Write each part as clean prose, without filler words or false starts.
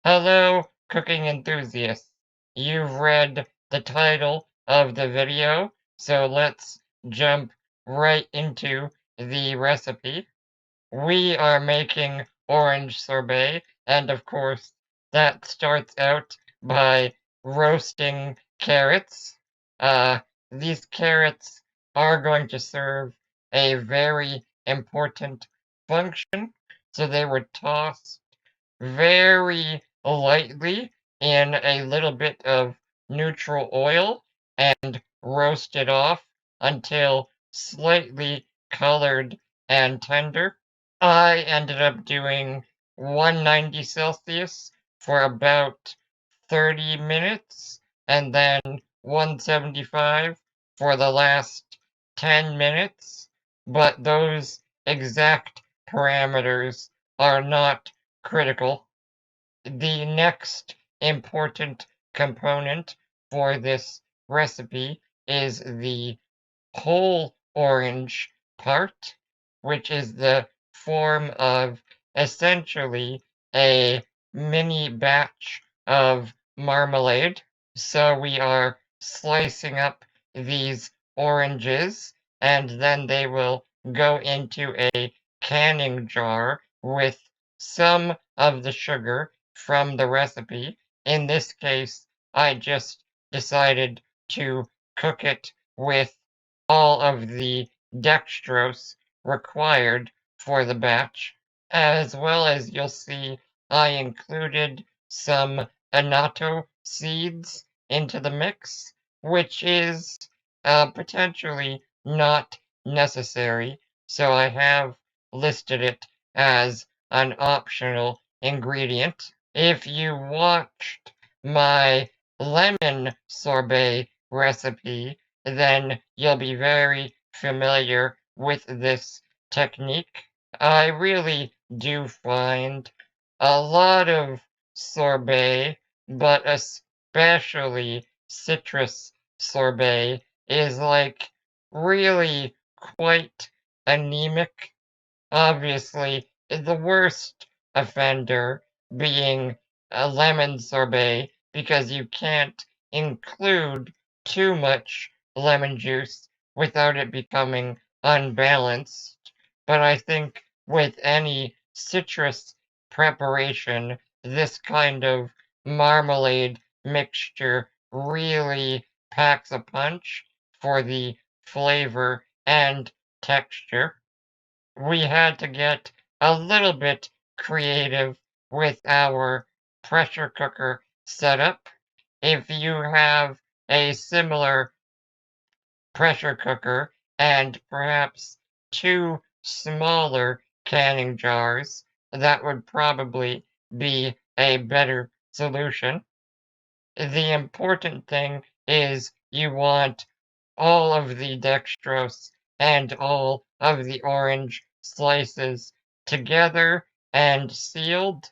Hello, cooking enthusiasts. You've read the title of the video, so let's jump right into the recipe. We are making orange sorbet, and of course, that starts out by roasting carrots. Uh, these carrots are going to serve a very important function, so they were tossed very lightly in a little bit of neutral oil and roasted off until slightly colored and tender. I ended up doing 190 Celsius for about 30 minutes and then 175 for the last 10 minutes, but those exact parameters are not critical. The next important component for this recipe is the whole orange part, which is the form of essentially a mini batch of marmalade. So we are slicing up these oranges, and then they will go into a canning jar with some of the sugar from the recipe. In this case, I just decided to cook it with all of the dextrose required for the batch, as well as you'll see I included some annatto seeds into the mix, which is potentially not necessary, so I have listed it as an optional ingredient. If you watched my lemon sorbet recipe, then you'll be very familiar with this technique. I really do find a lot of sorbet, but especially citrus sorbet, is like really quite anemic. Obviously, the worst offender being a lemon sorbet because you can't include too much lemon juice without it becoming unbalanced. But I think with any citrus preparation, this kind of marmalade mixture really packs a punch for the flavor and texture. We had to get a little bit creative with our pressure cooker setup. If you have a similar pressure cooker and perhaps two smaller canning jars, that would probably be a better solution. The important thing is you want all of the dextrose and all of the orange slices together and sealed.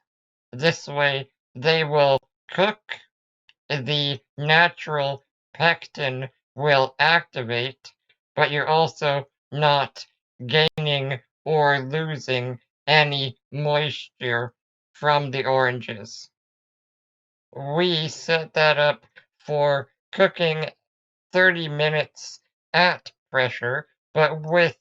This way they will cook, the natural pectin will activate, but you're also not gaining or losing any moisture from the oranges. We set that up for cooking 30 minutes at pressure, but with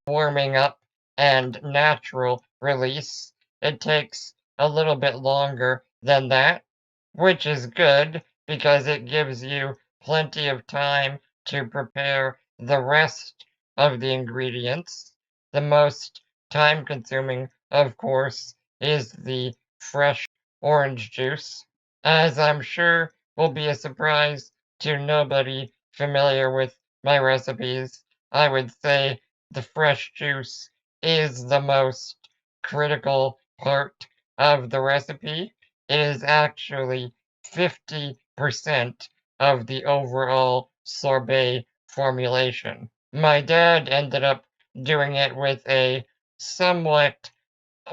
warming up and natural release, it takes a little bit longer than that, which is good because it gives you plenty of time to prepare the rest of the ingredients. The most time consuming, of course, is the fresh orange juice, as I'm sure will be a surprise to nobody familiar with my recipes. I would say the fresh juice is the most critical part of the recipe. It is actually 50% of the overall sorbet formulation. My dad ended up doing it with a somewhat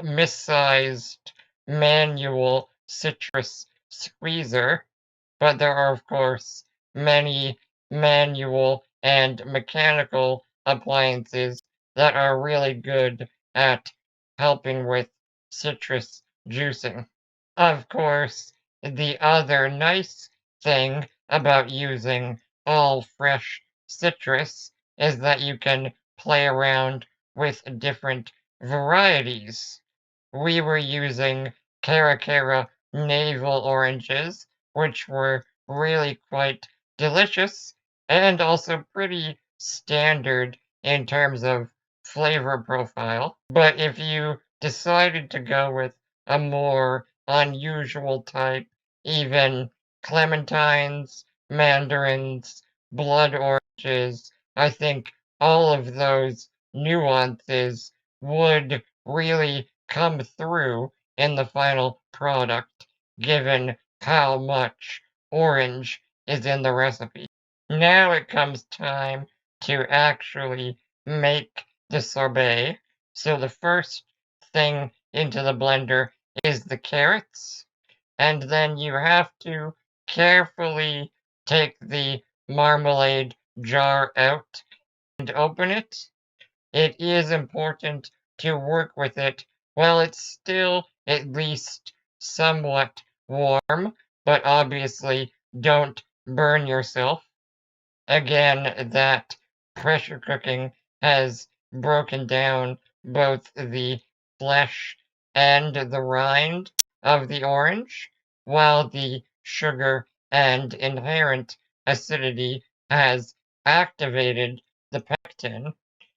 missized manual citrus squeezer, but there are, of course, many manual and mechanical appliances that are really good at helping with citrus juicing. Of course, the other nice thing about using all fresh citrus is that you can play around with different varieties. We were using Caracara navel oranges, which were really quite delicious and also pretty standard in terms of flavor profile. But if you decided to go with a more unusual type, even clementines, mandarins, blood oranges, I think all of those nuances would really come through in the final product, given how much orange is in the recipe. Now it comes time to actually make the sorbet. So the first thing into the blender is the carrots, and then you have to carefully take the marmalade jar out and open it. It is important to work with it while it's still at least somewhat warm, but obviously don't burn yourself. Again, that pressure cooking has broken down both the flesh and the rind of the orange, while the sugar and inherent acidity has activated the pectin,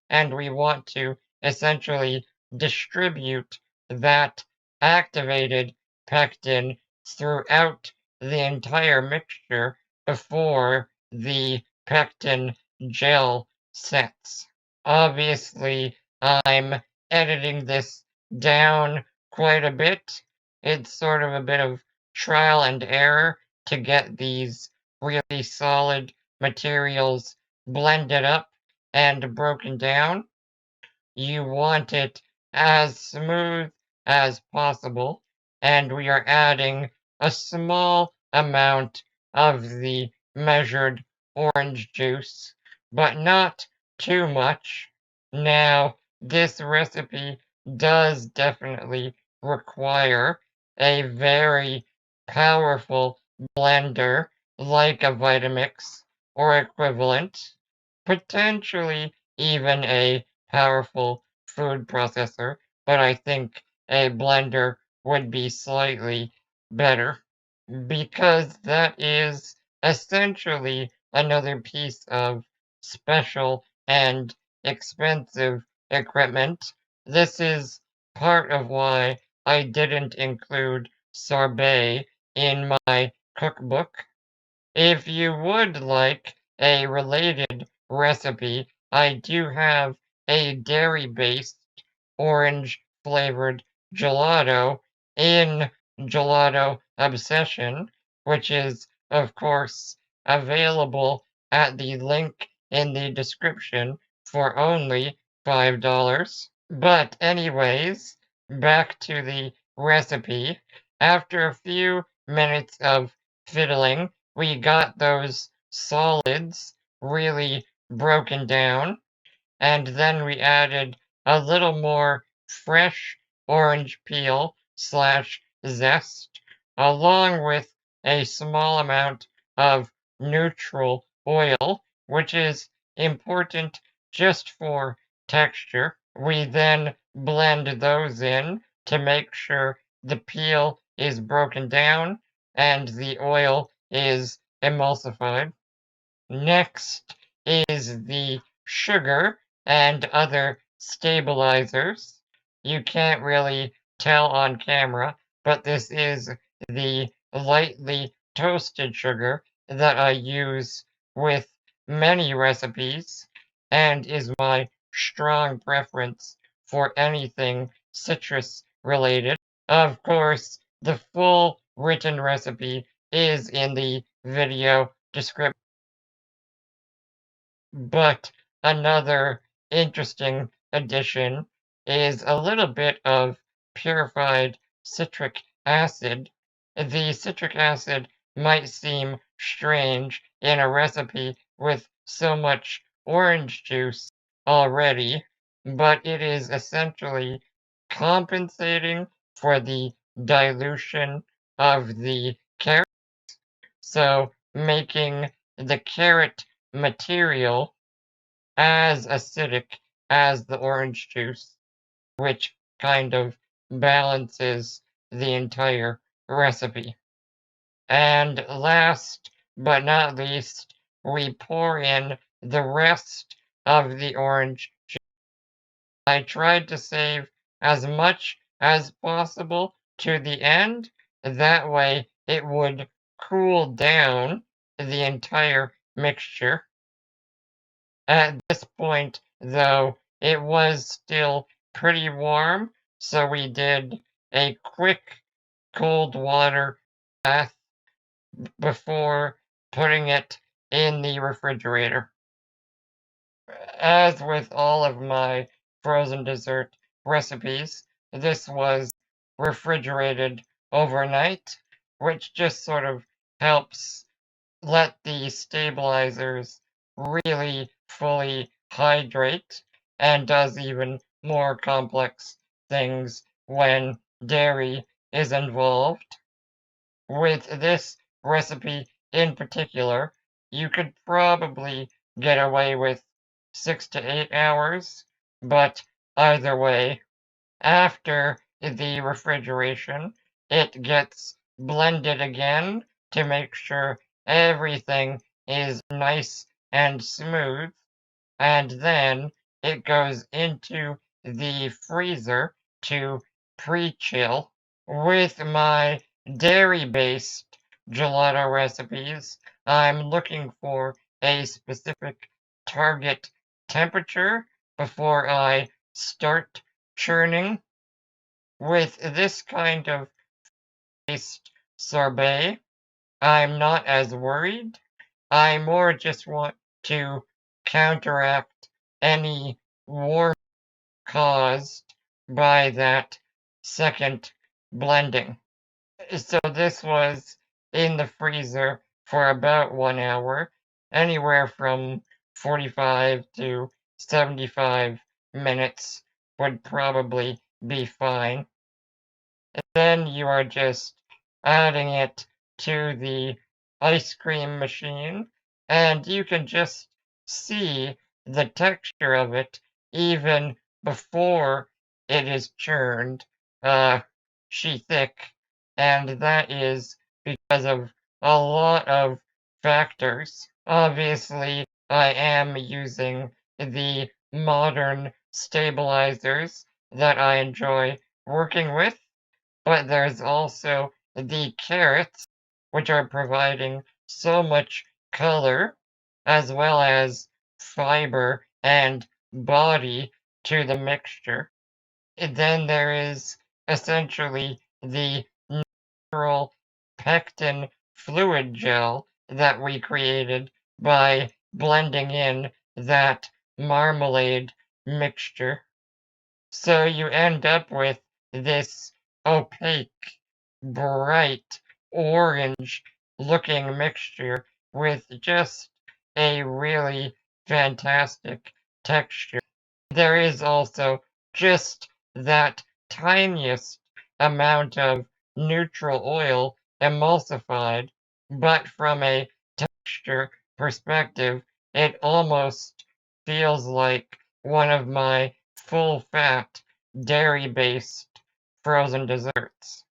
and we want to essentially distribute that activated pectin throughout the entire mixture before the pectin gel sets. Obviously, I'm editing this down quite a bit. It's sort of a bit of trial and error to get these really solid materials blended up and broken down. You want it as smooth as possible, and we are adding a small amount of the measured orange juice, but not too much. Now, this recipe does definitely require a very powerful blender like a Vitamix or equivalent, potentially even a powerful food processor, but I think a blender would be slightly better because that is essentially another piece of special and expensive equipment. This is part of why I didn't include sorbet in my cookbook. If you would like a related recipe, I do have a dairy-based orange-flavored gelato in Gelato Obsession, which is, of course, available at the link in the description for only $5. But anyways, back to the recipe. After a few minutes of fiddling, we got those solids really broken down, and then we added a little more fresh orange peel slash zest, along with a small amount of neutral oil, which is important just for texture. We then blend those in to make sure the peel is broken down and the oil is emulsified. Next is the sugar and other stabilizers. You can't really tell on camera, but this is the lightly toasted sugar that I use with many recipes and is my strong preference for anything citrus related. Of course, the full written recipe is in the video description. But another interesting addition is a little bit of purified citric acid. The citric acid might seem strange in a recipe with so much orange juice already, but it is essentially compensating for the dilution of the carrot, so making the carrot material as acidic as the orange juice, which kind of balances the entire recipe. And last but not least, we pour in the rest of the orange juice. I tried to save as much as possible to the end, that way it would cool down the entire mixture. At this point, though, it was still pretty warm, so we did a quick cold water bath before putting it in the refrigerator. As with all of my frozen dessert recipes, this was refrigerated overnight, which just sort of helps let the stabilizers really fully hydrate and does even more complex things when dairy is involved. With this recipe in particular, you could probably get away with 6 to 8 hours, but either way, after the refrigeration, it gets blended again to make sure everything is nice and smooth, and then it goes into the freezer to pre-chill. With my dairy-based gelato recipes, I'm looking for a specific target temperature before I start churning. With this kind of based sorbet, I'm not as worried. I more just want to counteract any warmth caused by that second blending. So this was in the freezer for about 1 hour, anywhere from 45 to 75 minutes would probably be fine. And then you are just adding it to the ice cream machine, and you can just see the texture of it even before it is churned, she thick, and that is because of a lot of factors. Obviously, I am using the modern stabilizers that I enjoy working with, but there's also the carrots, which are providing so much color as well as fiber and body to the mixture. And then there is essentially the natural pectin fluid gel that we created by blending in that marmalade mixture. So you end up with this opaque, bright, orange looking mixture with just a really fantastic texture. There is also just that tiniest amount of neutral oil emulsified, but from a texture perspective, it almost feels like one of my full-fat, dairy-based frozen desserts.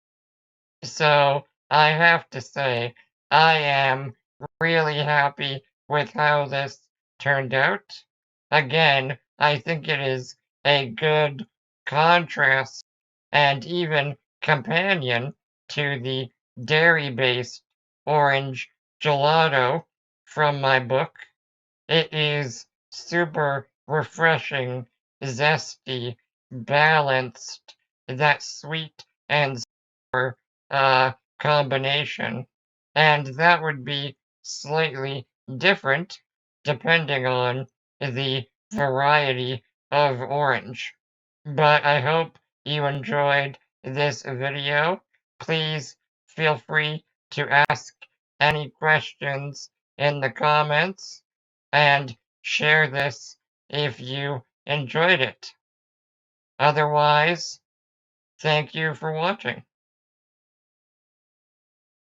So I have to say, I am really happy with how this turned out. Again, I think it is a good contrast and even companion to the dairy-based orange gelato from my book. It is super refreshing, zesty, balanced, that sweet and sour combination. And that would be slightly different depending on the variety of orange. But I hope you enjoyed this video. Please feel free to ask any questions in the comments and share this if you enjoyed it. Otherwise, thank you for watching.